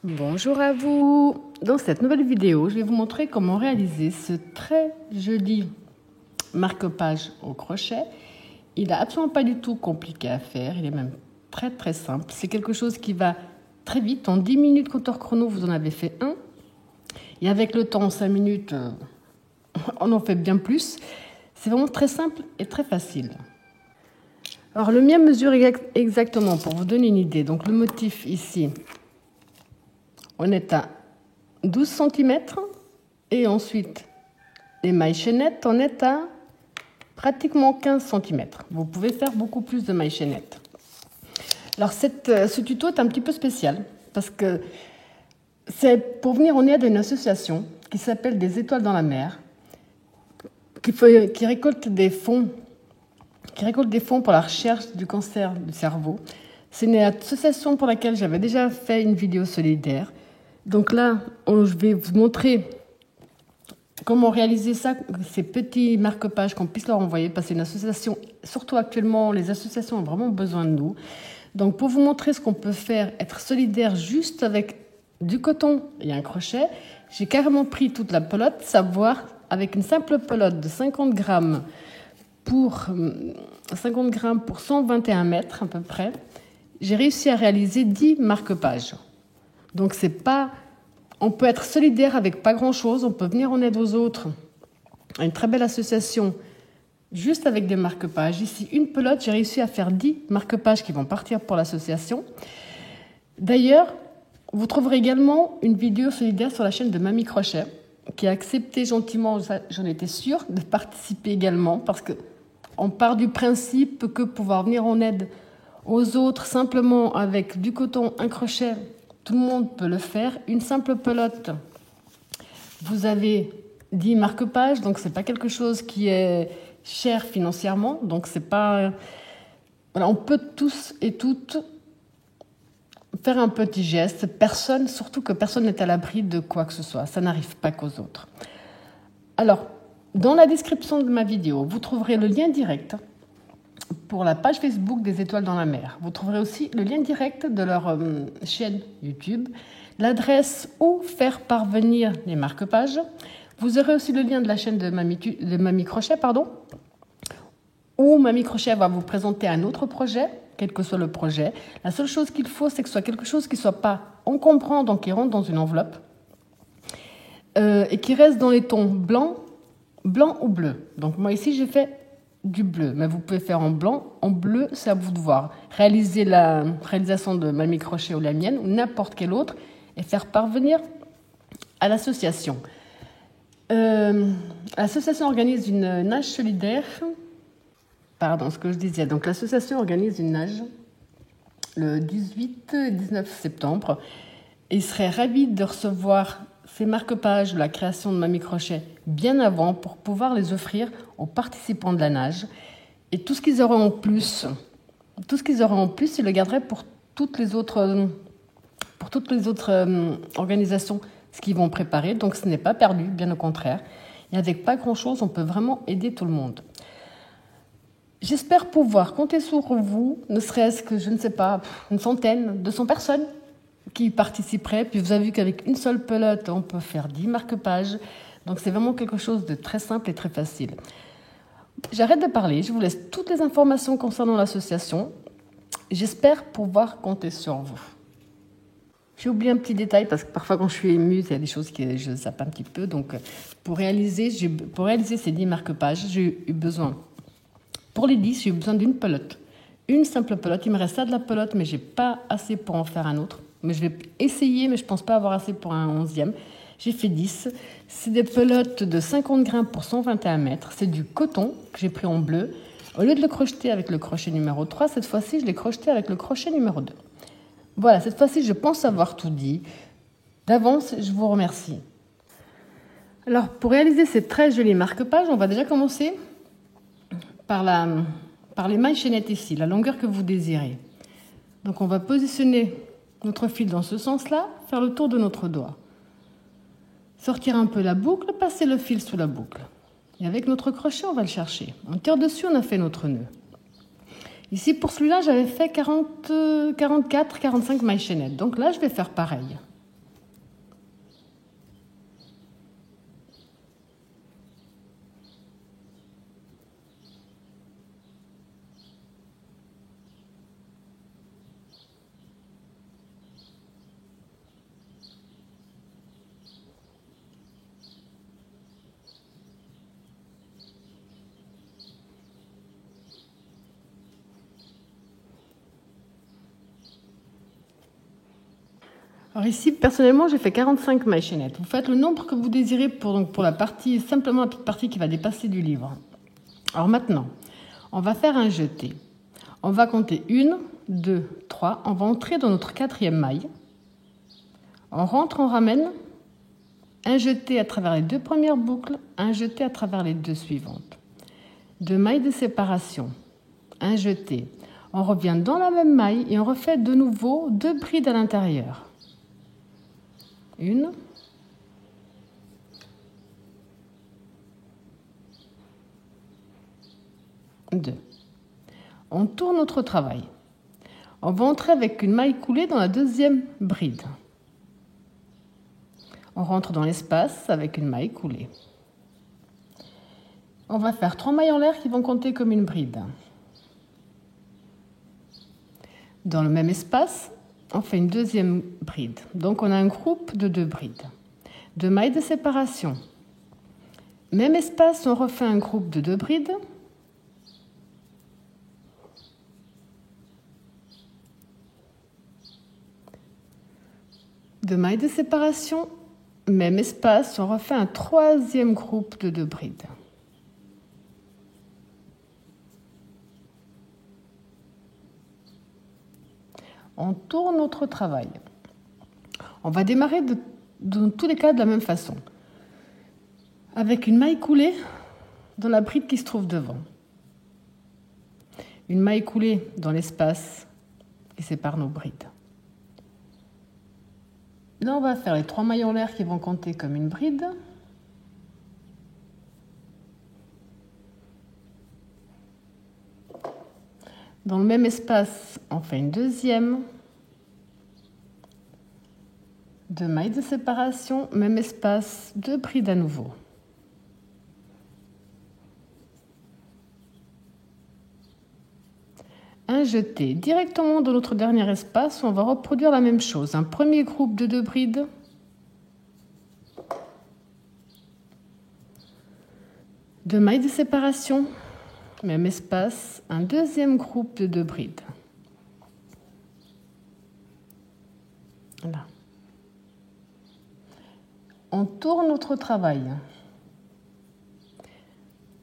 Bonjour à vous. Dans cette nouvelle vidéo, je vais vous montrer comment réaliser ce très joli marque-page au crochet. Il n'est absolument pas du tout compliqué à faire, il est même très simple. C'est quelque chose qui va très vite. En 10 minutes compteur chrono, vous en avez fait un. Et avec le temps, en 5 minutes, on en fait bien plus. C'est vraiment très simple et très facile. Alors le mien mesure exactement, pour vous donner une idée. Donc le motif ici, on est à 12 cm et ensuite les mailles chaînettes, on est à pratiquement 15 cm. Vous pouvez faire beaucoup plus de mailles chaînettes. Alors ce tuto est un petit peu spécial parce que c'est pour venir en aide à une association qui s'appelle Des Étoiles dans la mer, qui récolte des fonds pour la recherche du cancer du cerveau. C'est une association pour laquelle j'avais déjà fait une vidéo solidaire. Donc là, je vais vous montrer comment réaliser ça, ces petits marque-pages qu'on puisse leur envoyer, parce que c'est une association, surtout actuellement, les associations ont vraiment besoin de nous. Donc pour vous montrer ce qu'on peut faire, être solidaire juste avec du coton et un crochet, j'ai carrément pris toute la pelote, savoir avec une simple pelote de 50 grammes pour 121 mètres à peu près, j'ai réussi à réaliser 10 marque-pages. Donc on peut être solidaire avec pas grand-chose, on peut venir en aide aux autres. Une très belle association, juste avec des marque-pages. Ici, une pelote, j'ai réussi à faire 10 marque-pages qui vont partir pour l'association. D'ailleurs, vous trouverez également une vidéo solidaire sur la chaîne de Mamie Crochet, qui a accepté gentiment, j'en étais sûre, de participer également, parce qu'on part du principe que pouvoir venir en aide aux autres simplement avec du coton, un crochet, tout le monde peut le faire. Une simple pelote, vous avez 10 marque-pages, donc c'est pas quelque chose qui est cher financièrement. Donc c'est pas, voilà, on peut tous et toutes faire un petit geste. Surtout que personne n'est à l'abri de quoi que ce soit. Ça n'arrive pas qu'aux autres. Alors, dans la description de ma vidéo, vous trouverez le lien direct pour la page Facebook des Étoiles dans la mer. Vous trouverez aussi le lien direct de leur chaîne YouTube, l'adresse où faire parvenir les marque-pages. Vous aurez aussi le lien de la chaîne de Mamie Crochet, où Mamie Crochet va vous présenter un autre projet, quel que soit le projet. La seule chose qu'il faut, c'est que ce soit quelque chose qui ne soit pas encombrant, donc qui rentre dans une enveloppe, et qui reste dans les tons blanc ou bleu. Donc moi ici, j'ai fait du bleu, mais vous pouvez faire en blanc, en bleu, c'est à vous de voir. Réaliser la réalisation de Mamie Crochet ou la mienne, ou n'importe quelle autre, et faire parvenir à l'association. L'association organise une nage solidaire. Pardon, ce que je disais. Donc l'association organise une nage le 18 et 19 septembre. Et il serait ravi de recevoir ces marque-pages de la création de Mamie Crochet bien avant pour pouvoir les offrir aux participants de la nage. Et tout ce qu'ils auront en plus, ils le garderaient pour toutes les autres organisations, ce qu'ils vont préparer. Donc ce n'est pas perdu, bien au contraire. Et avec pas grand-chose, on peut vraiment aider tout le monde. J'espère pouvoir compter sur vous, ne serait-ce que, je ne sais pas, une centaine, 200 personnes qui participeraient. Puis vous avez vu qu'avec une seule pelote, on peut faire 10 marque-pages. Donc c'est vraiment quelque chose de très simple et très facile. J'arrête de parler, je vous laisse toutes les informations concernant l'association. J'espère pouvoir compter sur vous. J'ai oublié un petit détail parce que parfois quand je suis émue, il y a des choses que je zappe un petit peu. Donc pour réaliser ces 10 marque-pages, j'ai eu besoin, pour les 10, j'ai eu besoin d'une pelote. Une simple pelote. Il me reste ça de la pelote, mais j'ai pas assez pour en faire un autre. Mais je vais essayer, mais je pense pas avoir assez pour un 11e. J'ai fait 10. C'est des pelotes de 50 grammes pour 121 mètres. C'est du coton que j'ai pris en bleu. Au lieu de le crocheter avec le crochet numéro 3, cette fois-ci, je l'ai crocheté avec le crochet numéro 2. Voilà, cette fois-ci, je pense avoir tout dit. D'avance, je vous remercie. Alors, pour réaliser ces très jolis marque-pages, on va déjà commencer par les mailles chaînettes ici, la longueur que vous désirez. Donc, on va positionner notre fil dans ce sens-là, faire le tour de notre doigt. Sortir un peu la boucle, passer le fil sous la boucle. Et avec notre crochet, on va le chercher. On tire dessus, on a fait notre nœud. Ici, pour celui-là, j'avais fait 44, 45 mailles chaînettes. Donc là, je vais faire pareil. Alors ici, personnellement, j'ai fait 45 mailles chaînettes. Vous faites le nombre que vous désirez pour la partie, simplement la petite partie qui va dépasser du livre. Alors maintenant, on va faire un jeté. On va compter 1, 2, 3. On va entrer dans notre 4e maille. On rentre, on ramène. Un jeté à travers les 2 premières boucles, un jeté à travers les 2 suivantes. 2 mailles de séparation, un jeté. On revient dans la même maille et on refait de nouveau 2 brides à l'intérieur. 1, 2. On tourne notre travail. On va entrer avec une maille coulée dans la 2e bride. On rentre dans l'espace avec une maille coulée. On va faire 3 mailles en l'air qui vont compter comme une bride. Dans le même espace, on fait une 2e bride. Donc on a un groupe de 2 brides. 2 mailles de séparation. Même espace, on refait un groupe de 2 brides. Deux mailles de séparation. Même espace, on refait un 3e groupe de 2 brides. On tourne notre travail. On va démarrer dans tous les cas de la même façon. Avec une maille coulée dans la bride qui se trouve devant. Une maille coulée dans l'espace qui sépare nos brides. Là, on va faire les 3 mailles en l'air qui vont compter comme une bride. Dans le même espace, on fait une 2e. 2 mailles de séparation, même espace, 2 brides à nouveau. Un jeté directement dans notre dernier espace où on va reproduire la même chose. Un premier groupe de 2 brides. Deux mailles de séparation, même espace, un 2e groupe de 2 brides. Voilà. On tourne notre travail.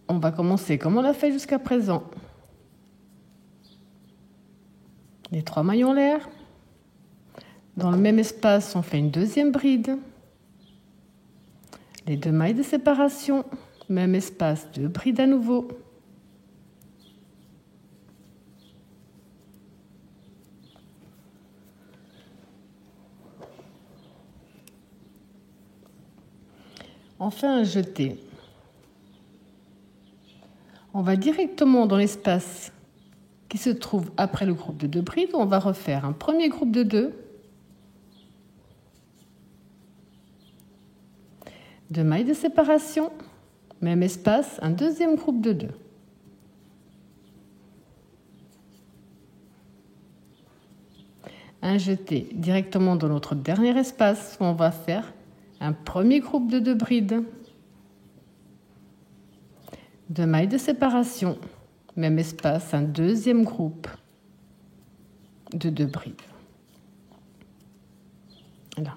On va commencer comme on l'a fait jusqu'à présent. Les 3 mailles en l'air. Dans le même espace, on fait une 2e bride. Les 2 mailles de séparation, même espace, 2 brides à nouveau. On fait un jeté. On va directement dans l'espace qui se trouve après le groupe de 2 brides. On va refaire un premier groupe de 2. 2 mailles de séparation, même espace, un 2e groupe de 2. Un jeté directement dans notre dernier espace où on va faire un premier groupe de 2 brides. 2 mailles de séparation, même espace, un 2e groupe de 2 brides. Là.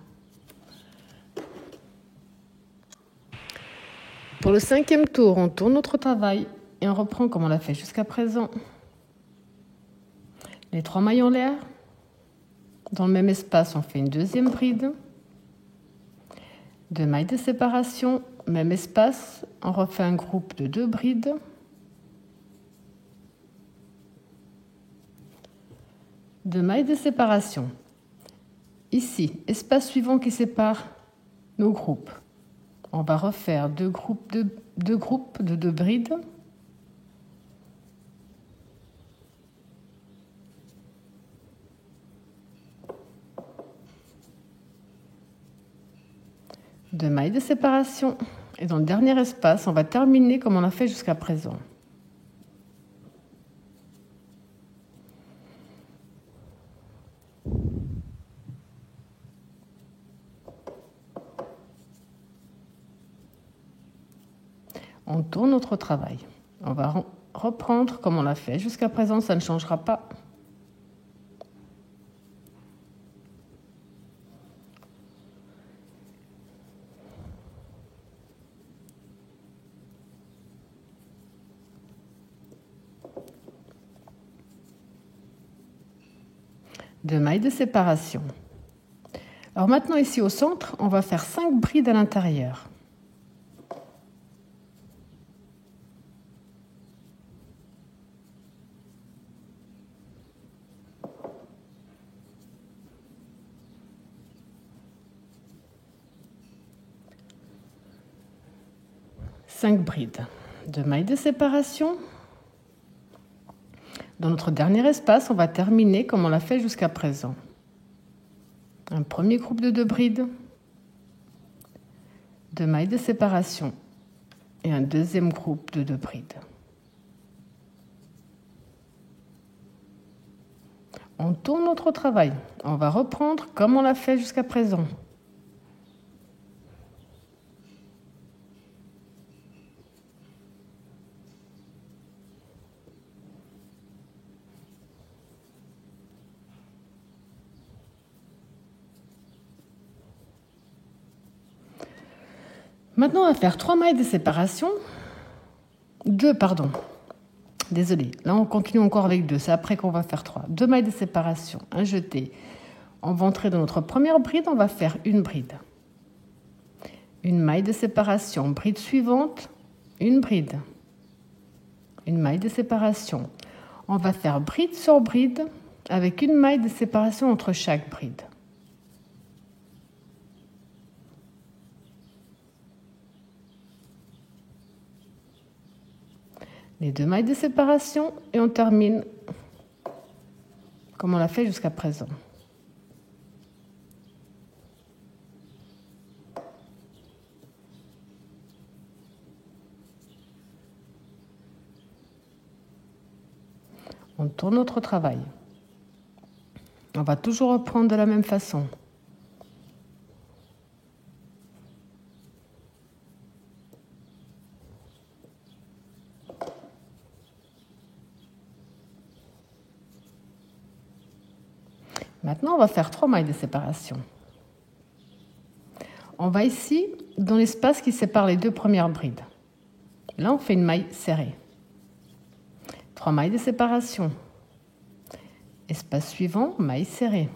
Pour le 5e tour, on tourne notre travail et on reprend comme on l'a fait jusqu'à présent. Les 3 mailles en l'air. Dans le même espace, on fait une 2e bride. 2 mailles de séparation, même espace, on refait un groupe de 2 brides. Deux mailles de séparation. Ici, espace suivant qui sépare nos groupes. On va refaire 2 groupes de 2 brides. Deux mailles de séparation. Et dans le dernier espace, on va terminer comme on a fait jusqu'à présent. On tourne notre travail. On va reprendre comme on l'a fait. Jusqu'à présent, ça ne changera pas. 2 mailles de séparation. Alors maintenant ici au centre, on va faire 5 brides à l'intérieur. Cinq brides, 2 mailles de séparation. Dans notre dernier espace, on va terminer comme on l'a fait jusqu'à présent. Un premier groupe de 2 brides, 2 mailles de séparation et un deuxième groupe de 2 brides. On tourne notre travail. On va reprendre comme on l'a fait jusqu'à présent. Maintenant, on va faire 3 mailles de séparation. 2, pardon. Désolée, là on continue encore avec 2, c'est après qu'on va faire 3. 2 mailles de séparation, un jeté. On va entrer dans notre première bride, on va faire une bride. Une maille de séparation, bride suivante, une bride. Une maille de séparation. On va faire bride sur bride avec une maille de séparation entre chaque bride. Les 2 mailles de séparation et on termine comme on l'a fait jusqu'à présent. On tourne notre travail. On va toujours reprendre de la même façon. Maintenant, on va faire 3 mailles de séparation. On va ici dans l'espace qui sépare les 2 premières brides. Là, on fait une maille serrée. 3 mailles de séparation. Espace suivant, maille serrée.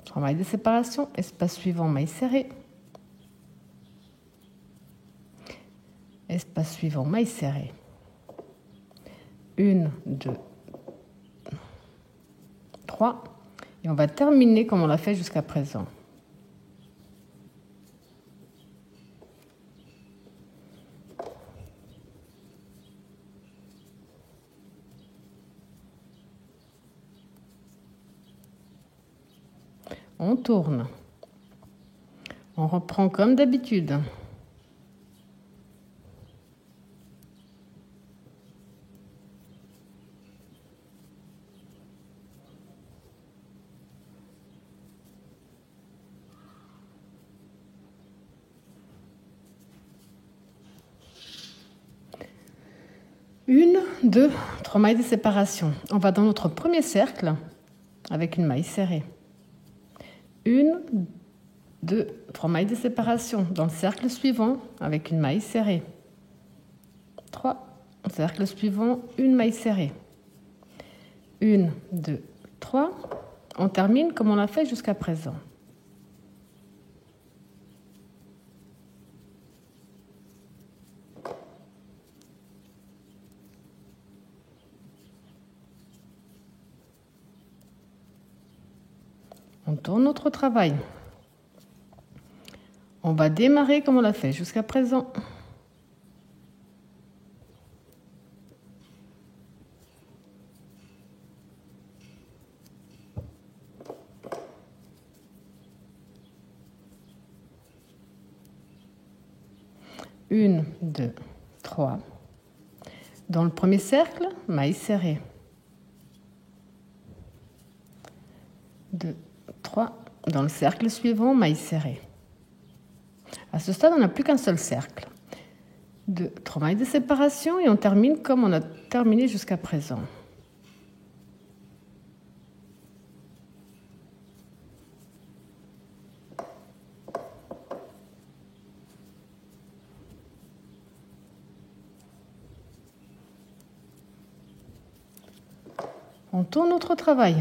3 mailles de séparation, espace suivant, maille serrée. Espace suivant, maille serrée. 1, 2, 3. Et on va terminer comme on l'a fait jusqu'à présent. On tourne. On reprend comme d'habitude. Une, 2, 3 mailles de séparation. On va dans notre premier cercle avec une maille serrée. 1, 2, 3 mailles de séparation. Dans le cercle suivant avec une maille serrée. 3, cercle suivant, une maille serrée. 1, 2, 3. On termine comme on l'a fait jusqu'à présent. On tourne notre travail. On va démarrer comme on l'a fait jusqu'à présent. Une, 2, 3. Dans le premier cercle, maille serrée. 2, 3. Dans le cercle suivant, maille serrée. À ce stade, on n'a plus qu'un seul cercle. 2, 3 mailles de séparation et on termine comme on a terminé jusqu'à présent. On tourne notre travail.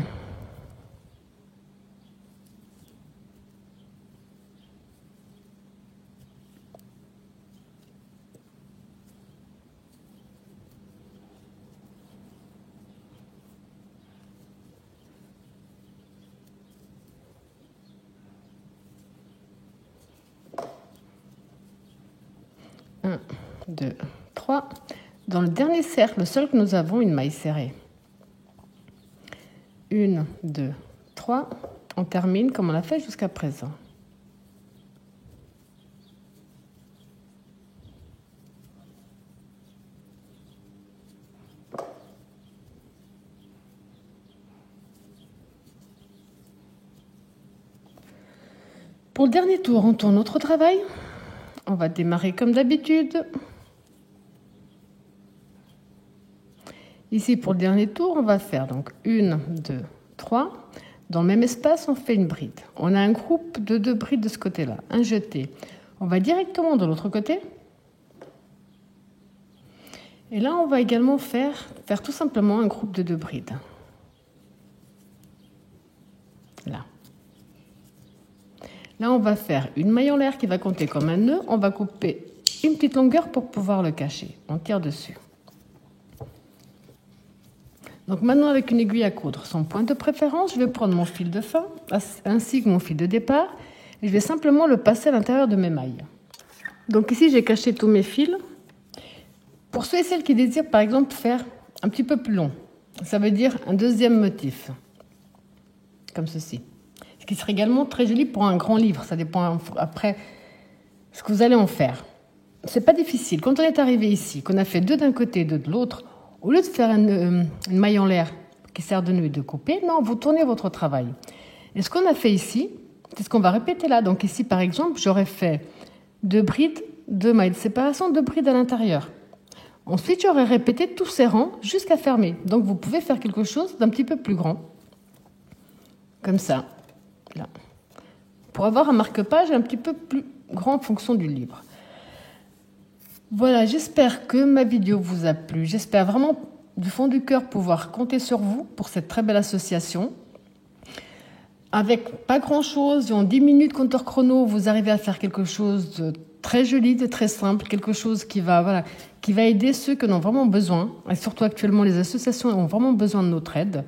Un, 2, 3. Dans le dernier cercle, le seul que nous avons, une maille serrée. 1, 2, 3. On termine comme on l'a fait jusqu'à présent. Pour le dernier tour, on tourne notre travail. On va démarrer comme d'habitude. Ici, pour le dernier tour, on va faire donc 1, 2, 3. Dans le même espace, on fait une bride. On a un groupe de 2 brides de ce côté-là, un jeté. On va directement de l'autre côté. Et là, on va également faire tout simplement un groupe de 2 brides. Là. Là, on va faire une maille en l'air qui va compter comme un nœud. On va couper une petite longueur pour pouvoir le cacher. On tire dessus. Donc maintenant, avec une aiguille à coudre sans point de préférence, je vais prendre mon fil de fin, ainsi que mon fil de départ, et je vais simplement le passer à l'intérieur de mes mailles. Donc ici, j'ai caché tous mes fils. Pour ceux et celles qui désirent, par exemple, faire un petit peu plus long, ça veut dire un deuxième motif, comme ceci. Ce qui serait également très joli pour un grand livre. Ça dépend après ce que vous allez en faire. C'est pas difficile. Quand on est arrivé ici, qu'on a fait 2 d'un côté et 2 de l'autre, au lieu de faire une maille en l'air qui sert de nœud et de couper, non, vous tournez votre travail. Et ce qu'on a fait ici, c'est ce qu'on va répéter là. Donc ici, par exemple, j'aurais fait 2 brides, 2 mailles de séparation, 2 brides à l'intérieur. Ensuite, j'aurais répété tous ces rangs jusqu'à fermer. Donc vous pouvez faire quelque chose d'un petit peu plus grand. Comme ça. Là. Pour avoir un marque-page un petit peu plus grand en fonction du livre. Voilà, j'espère que ma vidéo vous a plu. J'espère vraiment du fond du cœur pouvoir compter sur vous pour cette très belle association. Avec pas grand-chose, en 10 minutes compteur chrono, vous arrivez à faire quelque chose de très joli, de très simple, quelque chose qui va aider ceux qui en ont vraiment besoin. Et surtout actuellement, les associations ont vraiment besoin de notre aide.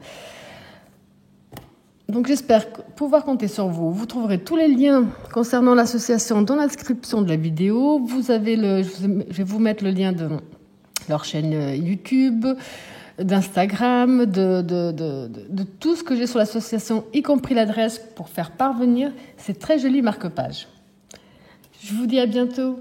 Donc j'espère pouvoir compter sur vous. Vous trouverez tous les liens concernant l'association dans la description de la vidéo. Je vais vous mettre le lien de leur chaîne YouTube, d'Instagram, de tout ce que j'ai sur l'association, y compris l'adresse pour faire parvenir ces très jolis marque-pages. Je vous dis à bientôt.